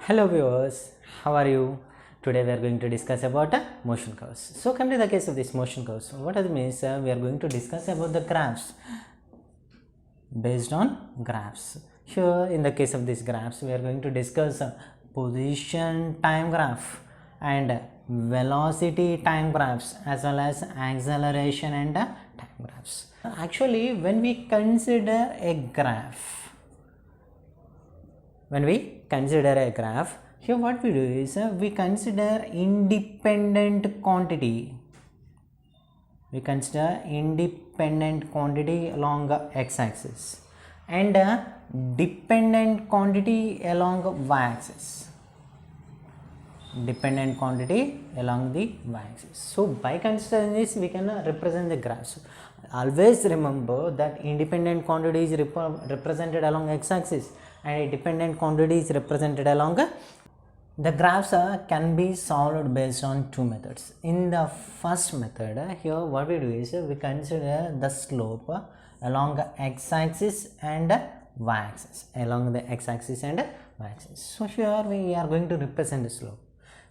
Hello viewers, how are you? Today we are going to discuss about motion curves. So come to the case of this motion curves. What does it mean? We are going to discuss about the graphs based on graphs. Here in the case of these graphs we are going to discuss position time graph and velocity time graphs as well as acceleration and time graphs. Actually when we consider a graph, here what we do is we consider independent quantity. We consider independent quantity along the x-axis and dependent quantity along the y-axis. Dependent quantity along the y-axis. So by considering this, we can represent the graphs. Always remember that independent quantity is represented along x-axis and dependent quantity is represented along the graphs can be solved based on two methods. In the first method, here what we do is we consider the slope along the x-axis and y-axis, along the x-axis and y-axis. So here we are going to represent the slope.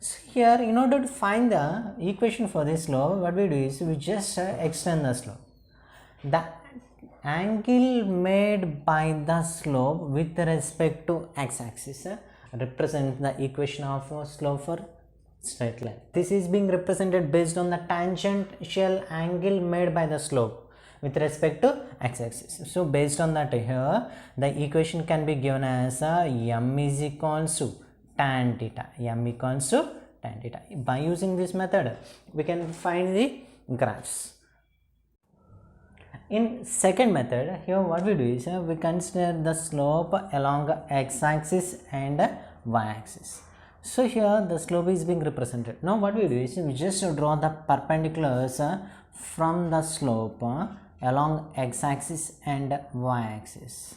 So here in order to find the equation for this slope, what we do is we just extend the slope. The angle made by the slope with respect to x-axis represents the equation of slope for straight line. This is being represented based on the tangential angle made by the slope with respect to x-axis. So based on that, here the equation can be given as m is equals to tan theta. M equals to tan theta. By using this method, we can find the graphs. In second method, here what we do is we consider the slope along x-axis and y-axis. So here the slope is being represented. Now what we do is we just draw the perpendiculars from the slope along x-axis and y-axis.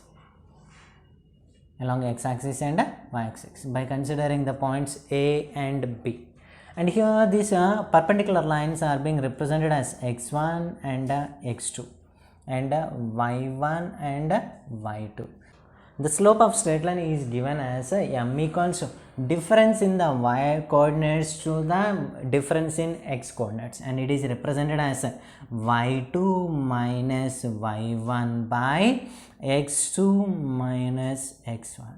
Along x-axis and y-axis by considering the points A and B. And here these perpendicular lines are being represented as x1 and x2 and y1 and y2. The slope of straight line is given as m equals to difference in the y coordinates to the difference in x coordinates, and it is represented as y2 minus y1 by x2 minus x1.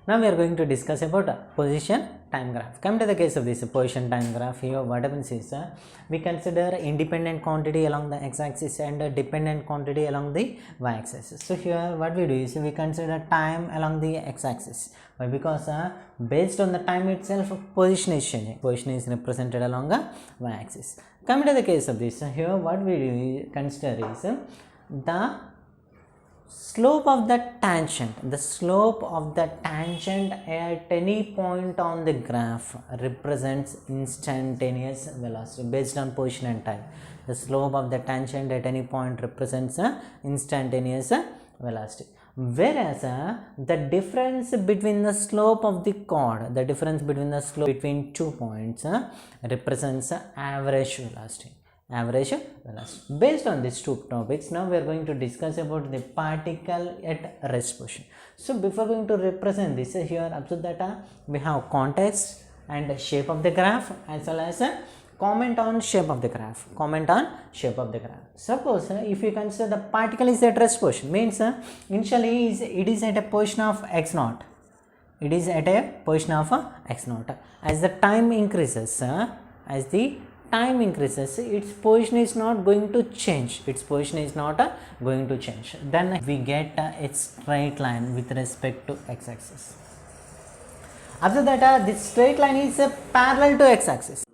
Now we are going to discuss about position time graph. Come to the case of this position time graph. Here what happens is we consider independent quantity along the x-axis and dependent quantity along the y-axis. So here what we do is we consider time along the x-axis. Why? Because based on the time itself, position is changing. Position is represented along the y-axis. Come to the case of this. Here what we consider is the slope of the tangent. The slope of the tangent at any point on the graph represents instantaneous velocity based on position and time. The slope of the tangent at any point represents instantaneous velocity. Whereas the difference between the slope of the chord, the difference between the slope between 2 points represents average velocity. Average velocity. Based on these two topics, now we are going to discuss about the particle at rest position. So before going to represent this, here observe that we have context and shape of the graph as well as comment on shape of the graph. Comment on shape of the graph. Suppose if you consider the particle is at rest position, means initially it is at a position of x0. It is at a position of x0. As the time increases, its position is not going to change. Then we get a straight line with respect to x-axis. After that, this straight line is parallel to x-axis.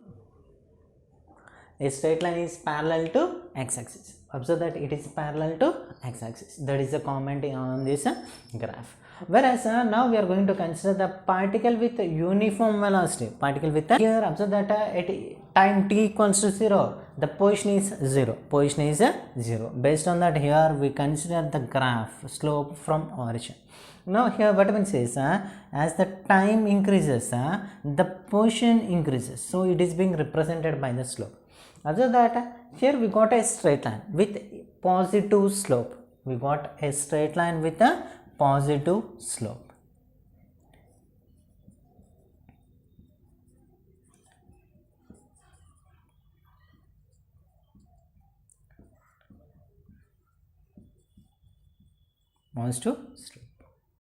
A straight line is parallel to x-axis. Observe that it is parallel to x-axis. That is the comment on this graph. Whereas now we are going to consider the particle with uniform velocity. Here observe that at time t equals to 0, the position is 0. Based on that, here we consider the graph slope from origin. Now here what happens is as the time increases, the position increases. So it is being represented by the slope. Observe that here we got a straight line with positive slope. Positive slope. wants to sleep.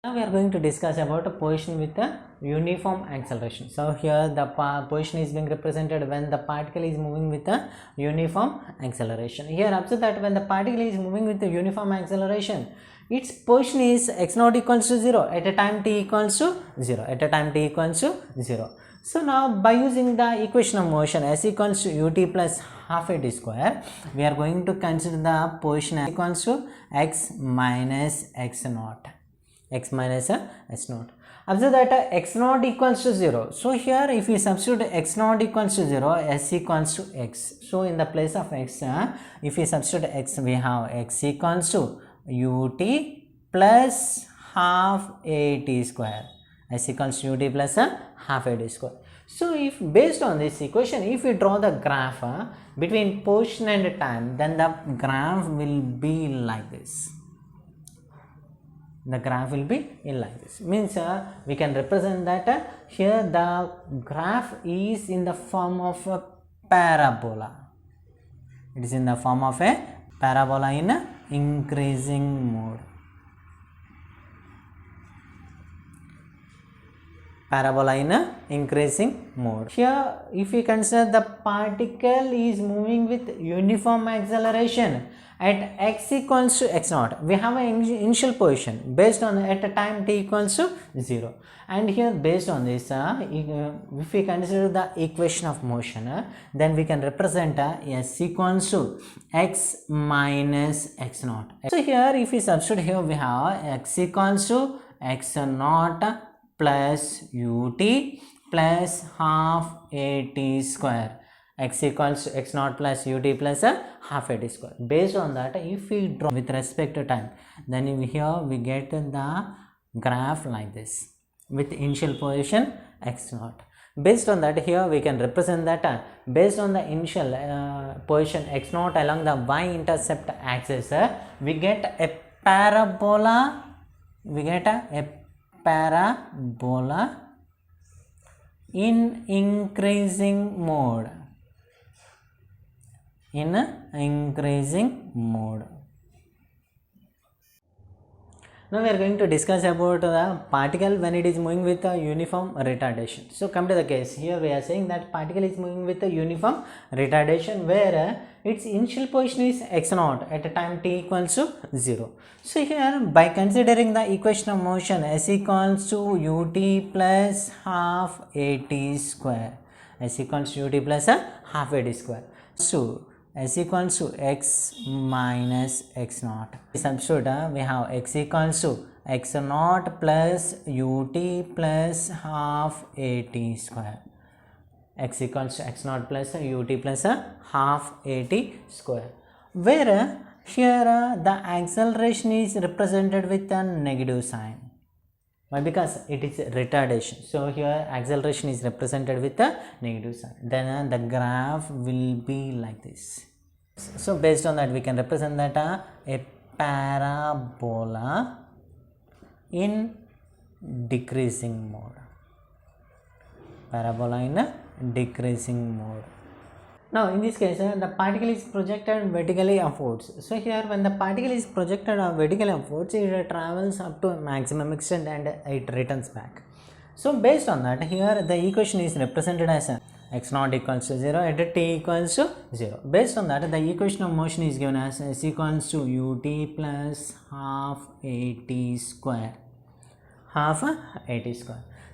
Now we are going to discuss about a position with a uniform acceleration. So here the position is being represented when the particle is moving with a uniform acceleration. Here observe that when the particle is moving with a uniform acceleration, its position is x naught equals to 0 at a time t equals to 0, at a time t equals to 0. So now by using the equation of motion s equals to ut plus half a t square, we are going to consider the position as equals to x minus x naught, x minus s naught. Observe that x naught equals to 0. So here if we substitute x naught equals to 0, s equals to x. So in the place of x, if we substitute x, we have x equals to ut plus half a t square, s equals to ut plus half a t square. So if based on this equation, if we draw the graph between position and time, then the graph will be like this. The graph will be like this. Means we can represent that here the graph is in the form of a parabola. It is in the form of a parabola in increasing mode. Parabola in increasing mode. Here if we consider the particle is moving with uniform acceleration at x equals to x naught, we have an initial position based on at a time t equals to 0, and here based on this if we consider the equation of motion, then we can represent s equals to x minus x naught. So here if we substitute, here we have x equals to x naught plus ut plus half a t square, x equals to x naught plus ut plus half a t square. Based on that, if we draw with respect to time, then here we get the graph like this with initial position x naught. Based on that, here we can represent that based on the initial position x naught along the y-intercept axis, we get a parabola, in increasing mode, Now we are going to discuss about the particle when it is moving with a uniform retardation. So come to the case, here we are saying that particle is moving with a uniform retardation where its initial position is x naught at a time t equals to 0. So here by considering the equation of motion s equals to ut plus half a t square, s equals to ut plus half a t square. So s equals to x minus x naught. Substitute, we have x equals to x naught plus ut plus half a t square, x equals to x naught plus ut plus half a t square, where here the acceleration is represented with a negative sign. Why? Because it is retardation. So here acceleration is represented with a negative sign. Then the graph will be like this. So based on that, we can represent that a parabola in decreasing mode. Parabola in decreasing mode. Now in this case, the particle is projected vertically upwards. So here when the particle is projected vertically upwards, it travels up to a maximum extent and it returns back. So based on that, here the equation is represented as x naught equals to 0 at t equals to 0. Based on that, the equation of motion is given as s equals to ut plus half a t square,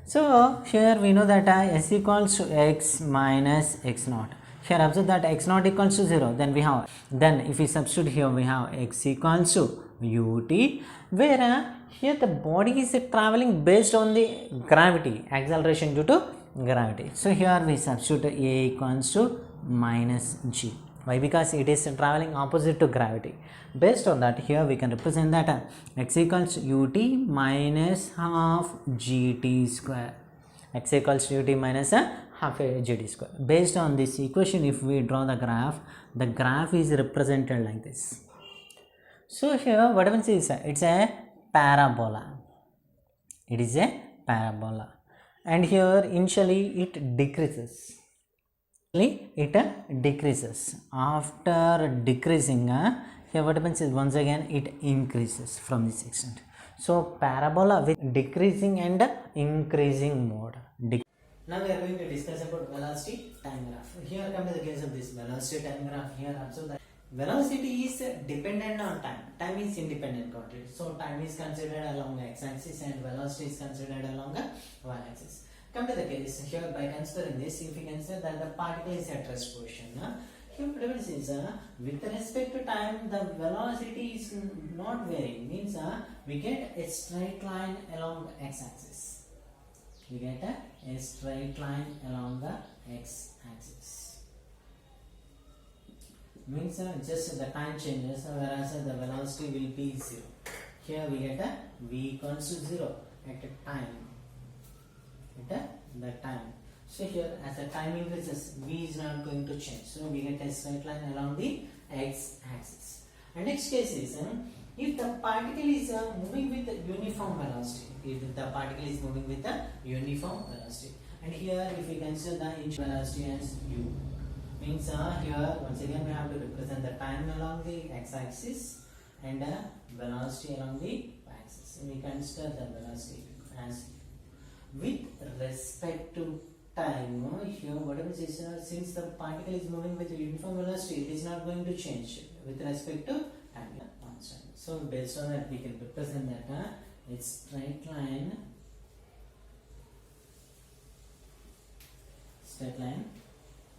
So here we know that s equals to x minus x naught. Here observe that x naught equals to 0, then if we substitute here, we have x equals to ut, where here the body is traveling based on the gravity, acceleration due to gravity. So here we substitute a equals to minus g. Why? Because it is traveling opposite to gravity. Based on that, here we can represent that x equals to ut minus half gt square, x equals to ut minus half a gt square. Based on this equation, if we draw the graph is represented like this. So here what happens is it's a parabola. It is a parabola, and here initially it decreases. After decreasing, here what happens is once again it increases from this extent. So parabola with decreasing and increasing mode. Now we are going to discuss about velocity time graph. Here come to the case of this velocity time graph. Here observe that velocity is dependent on time. Time is independent quantity. So time is considered along the x-axis and velocity is considered along the y-axis. Come to the case here by considering this, if we consider that the particle is at rest position. Here whatever it is, with respect to time, the velocity is not varying. Means we get a straight line along the x-axis. We get a straight line along the x-axis. Means just the time changes, whereas the velocity will be 0. Here we get a v equals to 0 at a time. At the time. So here as the time increases, v is not going to change. So we get a straight line along the x-axis. And next case is if the particle is moving with uniform velocity. If the particle is moving with a uniform velocity. And here if we consider the initial velocity as u. Means here once again we have to represent the time along the x-axis and velocity along the y-axis. We consider the velocity as with respect to time. Here whatever it is, since the particle is moving with uniform velocity, it is not going to change with respect to time. So based on that we can represent that it's straight line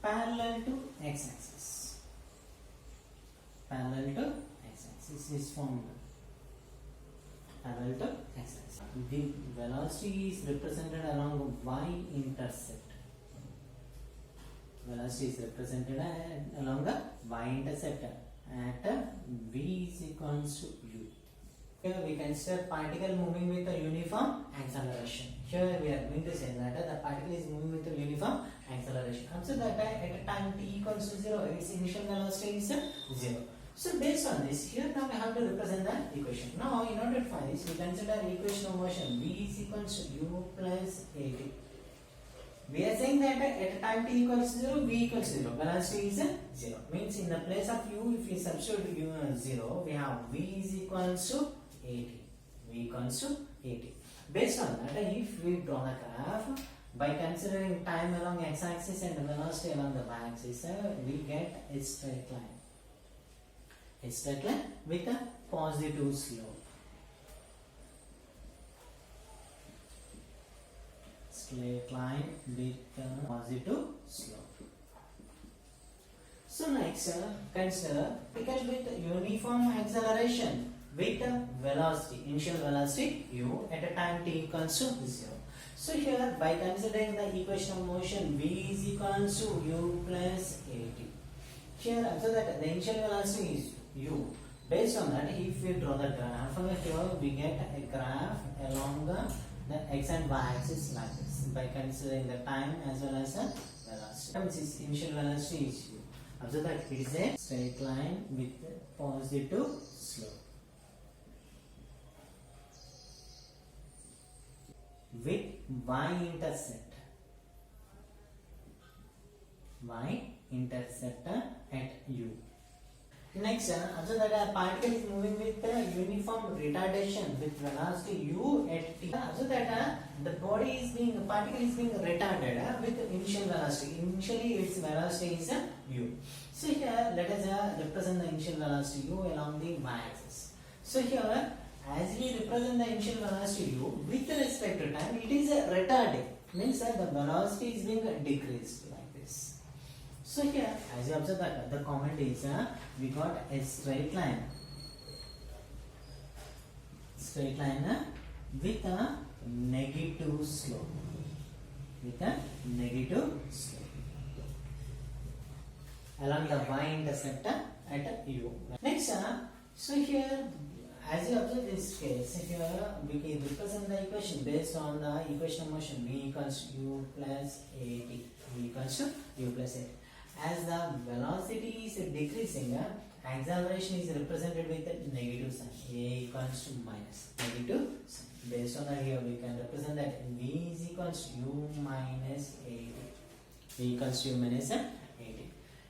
parallel to x-axis. Parallel to x-axis is formed. Parallel to x-axis. The velocity is represented along y-intercept. Velocity is represented along the y-intercept at v is equals to u. Here we consider particle moving with a uniform acceleration. Here we are going to say that the particle is moving with a uniform acceleration. So that at a time t equals to 0, its initial velocity is 0. So based on this, here now we have to represent the equation. Now in order to find this, we consider equation of motion v is equals to u plus at. We are saying that at time t equals 0, v equals 0, velocity is 0. Means in the place of u, if we substitute u 0, we have v is equals to 80. V equals to 80. Based on that, if we draw the graph by considering time along x-axis and velocity along the y-axis, we get a straight line. A straight line with a positive slope. Straight line with a positive slope. So next, consider particle with uniform acceleration with velocity, initial velocity u at a time t equals to 0. So here by considering the equation of motion v is equals to u plus at. Here observe that the initial velocity is u. Based on that, if we draw the graph, here we get a graph along the x and y axis like this by considering the time as well as the velocity. Its initial velocity is u. Observe that it is a straight line with a positive slope. With y-intercept at u. Next, observe that a particle is moving with uniform retardation with velocity u at t. Observe that the particle is being retarded with initial velocity. Initially, its velocity is u. So here, let us represent the initial velocity u along the y-axis. So here, as we represent the initial velocity u with respect to time, it is retarded. Means the velocity is being decreased like this. So here, as you observe that the comment is we got a straight line with a negative slope. Along the y-intercept at u. Next, so here, as you observe this case, here we can represent the equation based on the equation of motion v equals to u plus at. As the velocity is decreasing, acceleration is represented with a negative sign. A equals to minus negative sign. Based on that, here we can represent that v is equals to u minus 80. V equals to u minus 80.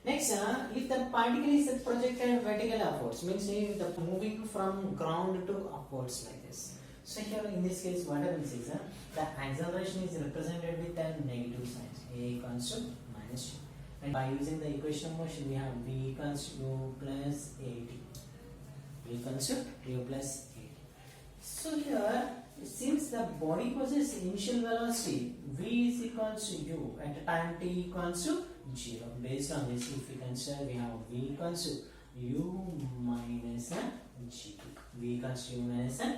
Next, if the particle is projected vertically upwards, means if the moving from ground to upwards like this. So here in this case what happens is the acceleration is represented with a negative sign, a equals to minus 2, and by using the equation of motion we have v equals to u plus at, v equals to u plus at. So here since the body possesses initial velocity v is equals to u at time t equals to 0, based on this if we consider we have v equals to u minus gt, v equals to u minus gt.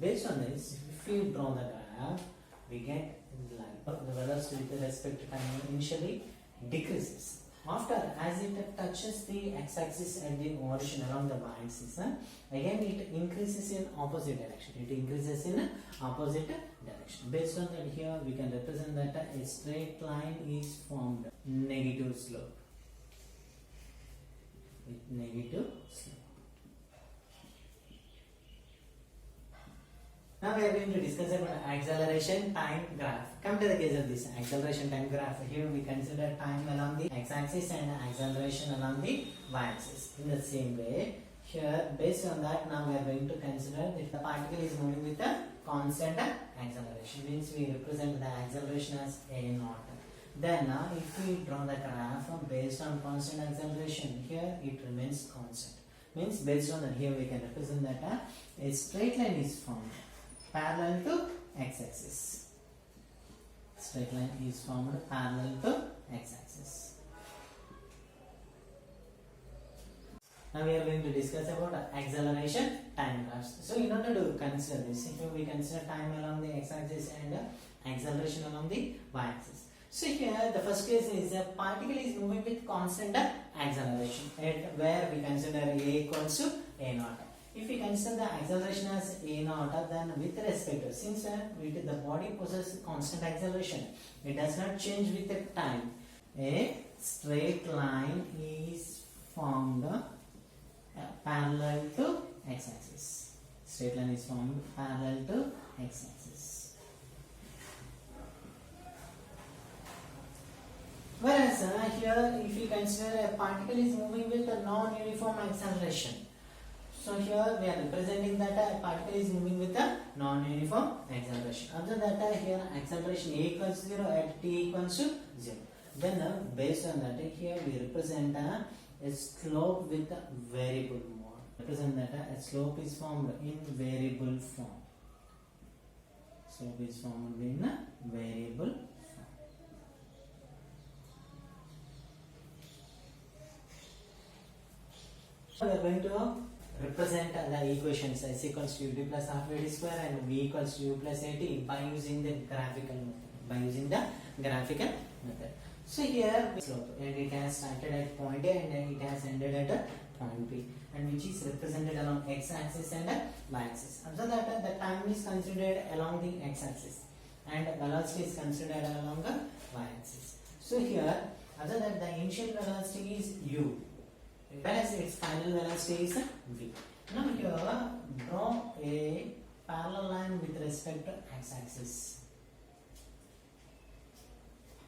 Based on this, if we draw the graph, we get like the velocity with respect to time initially decreases. After, as it touches the x-axis at the origin along the y-axis, again it increases in opposite direction. It increases in opposite direction. Based on that, here we can represent that a straight line is formed negative slope. With negative slope. Now we are going to discuss about acceleration time graph. Come to the case of this acceleration time graph. Here we consider time along the x-axis and acceleration along the y-axis. In the same way, here based on that, now we are going to consider if the particle is moving with a constant acceleration. Means we represent the acceleration as a naught. Then if we draw the graph based on constant acceleration, here it remains constant. Means based on that, here we can represent that a straight line is formed parallel to x-axis. Straight line is formed parallel to x-axis. Now we are going to discuss about acceleration time graphs. So in order to consider this, if we consider time along the x-axis and acceleration along the y-axis. So here the first case is a particle is moving with constant acceleration, at where we consider a equals to a naught. If we consider the acceleration as a naught, then with respect to, since the body possesses constant acceleration, it does not change with the time. A straight line is formed parallel to x-axis. Straight line is formed parallel to x-axis. Whereas here, if you consider a particle is moving with a non-uniform acceleration, so here we are representing that a particle is moving with a non-uniform acceleration. After that, here acceleration a equals to 0 at t equals to 0. Then based on that, here we represent a slope with a variable mode. Represent that a slope is formed in variable form. Slope is formed in a variable form. So we are going to represent the equations as equals to ut plus half v square and v equals to u plus at by using the graphical method. So here slope, and it has started at point A and it has ended at point B, and which is represented along x-axis and y-axis. After that, the time is considered along the x-axis and velocity is considered along the y-axis. So here, after that, the initial velocity is u, whereas its final velocity is v. Now here draw a parallel line with respect to x-axis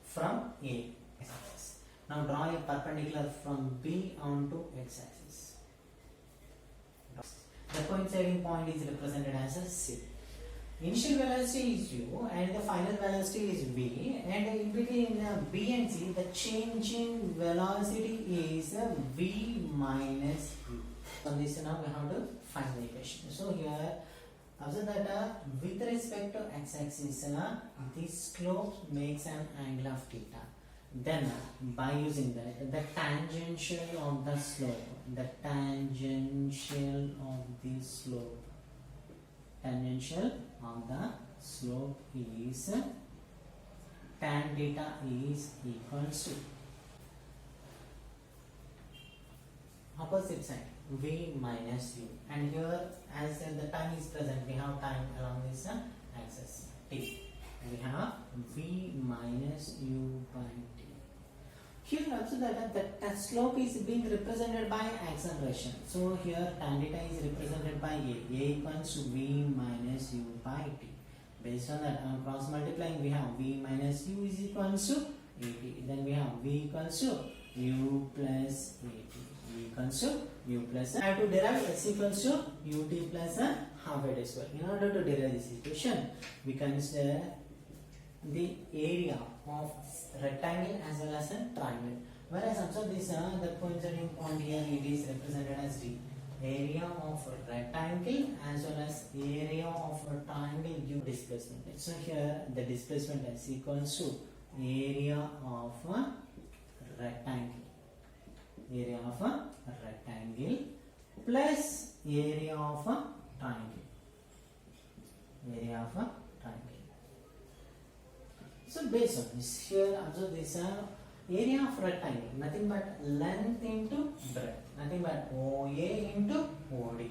from A x-axis. Now draw a perpendicular from B onto x-axis. The coinciding point is represented as a C. Initial velocity is u and the final velocity is v, and in between B and C the change in velocity is v minus u. On this now we have to find the equation. So here after that with respect to x-axis this slope makes an angle of theta. Then by using that, the tangential of the slope is tan theta is equals to opposite side v minus u, and here as the time is present we have time along this axis t, we have v minus u by t. Here also that the slope is being represented by acceleration. So here tan theta is represented by a equals to v minus u by t. Based on that, on cross multiplying, we have v minus u is equals to at. Then we have v equals to u plus at. equals to u plus. I have to derive s equals to ut plus half a d square. In order to derive this equation, we consider the area of rectangle as well as a triangle. Whereas observe this, the coinciding point here, it is represented as d. Area of rectangle as well as area of a triangle u displacement. So here the displacement is equals to area of a rectangle. Area of a rectangle plus area of a triangle. Area of a triangle. So based on this, here observe this area of rectangle, nothing but length into breadth, nothing but OA into OD.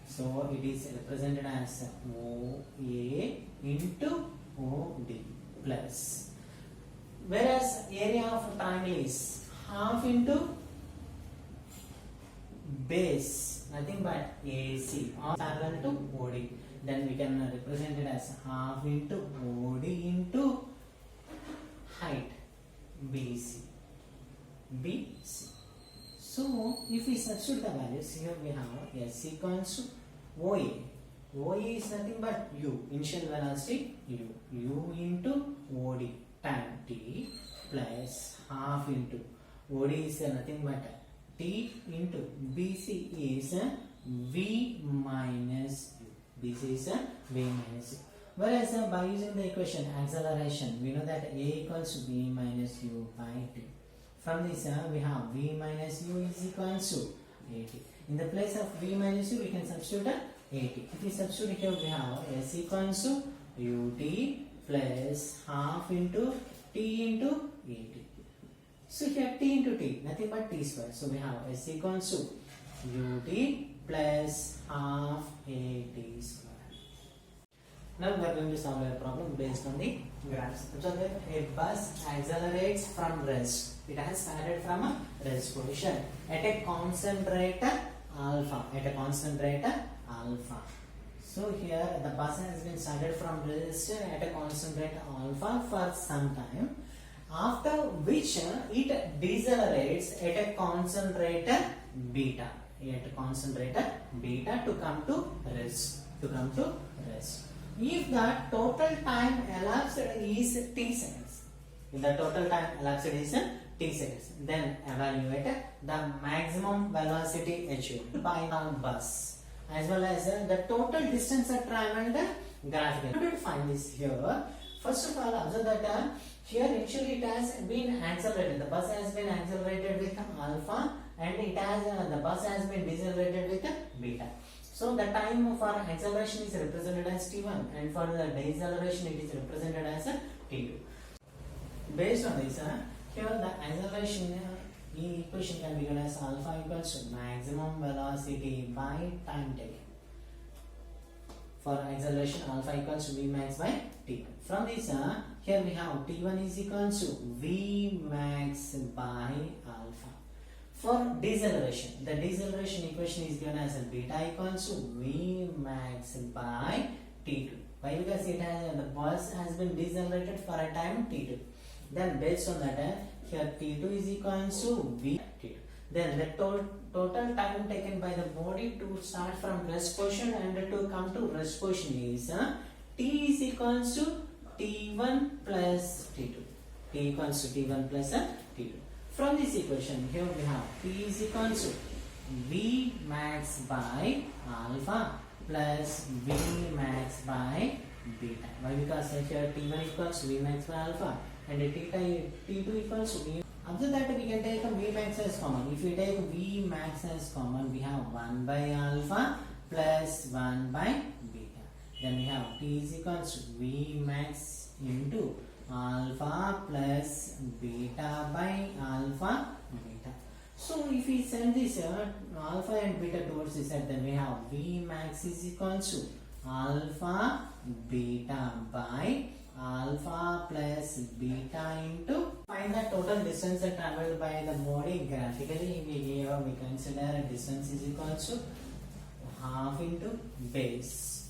So it is represented as OA into OD plus. Whereas area of triangle is half into base, nothing but AC, or parallel to OD. Then we can represent it as half into OD into height BC. So if we substitute the values, here we have S equals to OA. OA is nothing but U, initial velocity U into OD time T plus half into OD is nothing but T into BC is V minus U. BC is V minus U. Whereas by using the equation acceleration, we know that A equals to V minus U by T. From this we have V minus U is equals to 80. In the place of V minus U, we can substitute 80. If we substitute here, we have S equals to UT plus half into T into 80. So here T into T, nothing but T square. So we have S equals to UT plus half AT square. Now we are going to solve a problem based on the graphs. So a bus accelerates from rest. It has started from a rest position at a constant rate alpha. At a constant rate alpha. So here the bus has been started from rest at a constant rate alpha for some time. After which it decelerates at a constant rate beta. At a constant rate beta to come to rest. If the total time elapsed is t seconds, then evaluate the maximum velocity achieved by the bus as well as the total distance traveled graphically. How to find this here? First of all, observe that here initially it has been accelerated. The bus has been accelerated with alpha, and the bus has been decelerated with beta. So the time for acceleration is represented as t1, and for the deceleration it is represented as t2. Based on this, here the acceleration equation can be given as alpha equals to maximum velocity by time taken. For acceleration, alpha equals to V max by t1. From this, here we have t1 is equals to V max by alpha. For deceleration, the deceleration equation is given as beta equals to V max by t2. Why? Because the bus has been decelerated for a time t2. Then based on that, here t2 is equals to V t2. Then the total time taken by the body to start from rest position and to come to rest position is t is equals to t1 plus t2. T equals to t1 plus t2. From this equation, here we have T is equals to V max by alpha plus V max by beta. Why? Because here T1 equals to V max by alpha and T2 equals to V. Observe that we can take a V max as common. If we take V max as common, we have 1 by alpha plus 1 by beta. Then we have T is equals to V max into alpha plus beta by alpha beta. So if we send this alpha and beta towards this side, then we have V max is equals to alpha beta by alpha plus beta into. Find the total distance traveled by the body graphically. We consider distance is equals to half into base.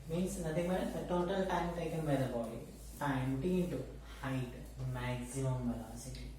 Means nothing but the total time taken by the body. Time t into height, maximum velocity,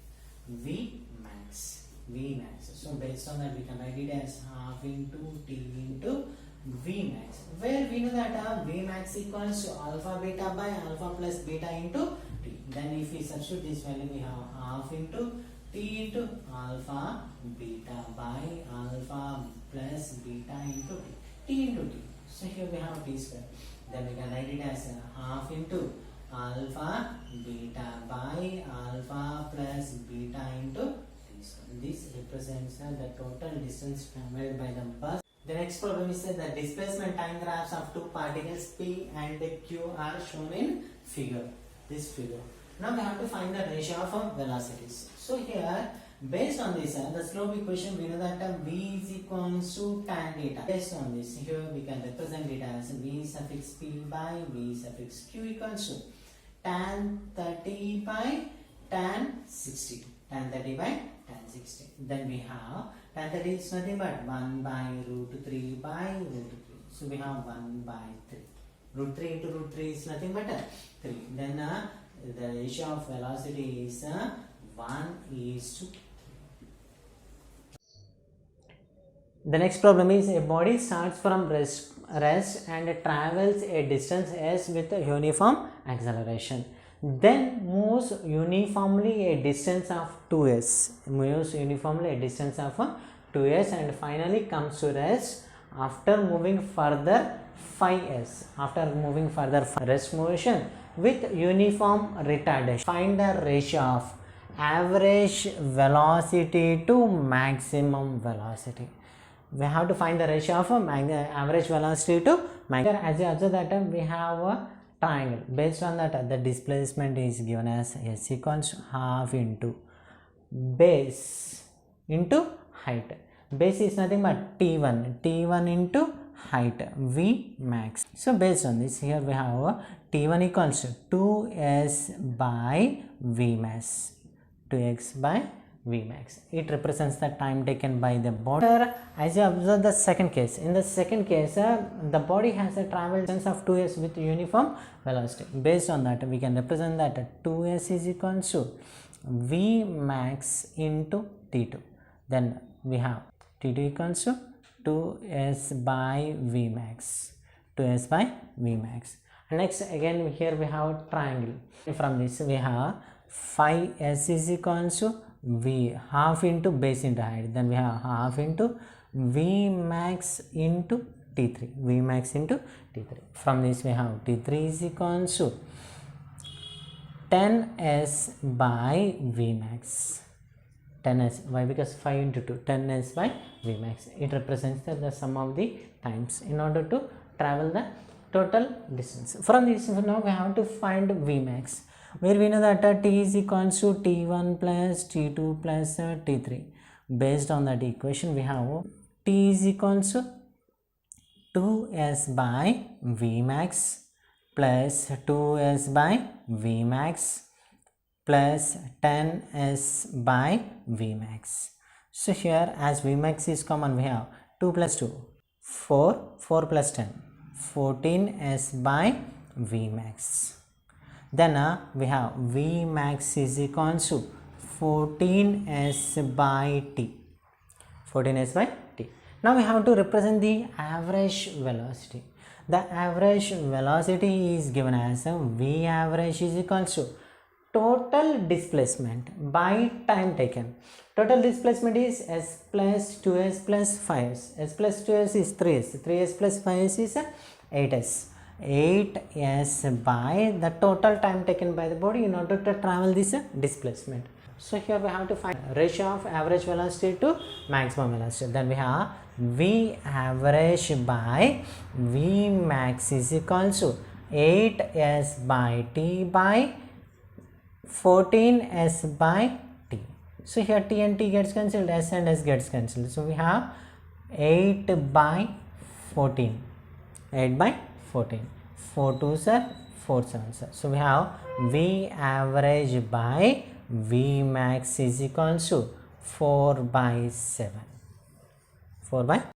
V max. V max. So based on that we can write it as half into T into V max, where we know that V max equals to alpha beta by alpha plus beta into T. Then if we substitute this value, we have half into T into alpha beta by alpha plus beta into T. T into T. So here we have T square. Then we can write it as half into alpha beta by alpha plus beta into T square. This represents the total distance traveled by the bus. The next problem is that the displacement time graphs of two particles P and Q are shown in figure. This figure. Now we have to find the ratio of velocities. So here, based on this, the slope equation, we know that V is equals to tan theta. Based on this, here we can represent it as V suffix P by V suffix Q equals to tan 30 by tan 60. Tan 30 by tan 60. Then we have tan 30 is nothing but 1 by root 3 by root 3. So we have 1 by 3. Root 3 into root 3 is nothing but 3. Then the ratio of velocity is 1:3. The next problem is a body starts from rest and travels a distance s with a uniform acceleration. Then moves uniformly a distance of 2s. Moves uniformly a distance of 2s and finally comes to rest after moving further 5s. After moving further rest motion with uniform retardation. Find the ratio of average velocity to maximum velocity. We have to find the ratio of average velocity to maximum. As you observe that we have a triangle. Based on that, the displacement is given as s equals half into base into height. Base is nothing but t1 into height v max. So based on this, here we have t1 equals to 2s by v max. 2x by v max. It represents the time taken by the body. As you observe the second case, in the second case the body has a travel distance of 2s with uniform velocity. Based on that, we can represent that 2s is equal to v max into t2. Then we have t2 equals to 2s by v max. 2s by v max. Next, again here we have triangle. From this we have 5s is equal to v half into base into height. Then we have half into v max into t3. V max into t3. From this we have t3 is equal to 10s by v max. 10s. Why? Because 5 into 2. 10s by v max. It represents the sum of the times in order to travel the total distance. From this now we have to find v max, where we know that t is equal to t1 plus t2 plus t3. Based on that equation, we have t is equal to 2s by v max plus 2s by v max plus 10s by v max. So here, as v max is common, we have 2 plus 2, 4, 4 plus 10, 14s by v max. Then we have v max is equal to 14s by t. 14s by t. Now we have to represent the average velocity. The average velocity is given as v average is equal to total displacement by time taken. Total displacement is s plus 2s plus 5s. S plus 2s is 3s. 3s plus 5s is 8s. 8s by the total time taken by the body in order to travel this displacement. So here we have to find ratio of average velocity to maximum velocity. Then we have v average by v max is equal to 8s by t by 14s by t. So here t and t gets cancelled, s and s gets cancelled. So we have 8 by 14. 8 by 14. 4 2s are 4 7s are. So we have v average by v max is equal to 4 by 7. 4 by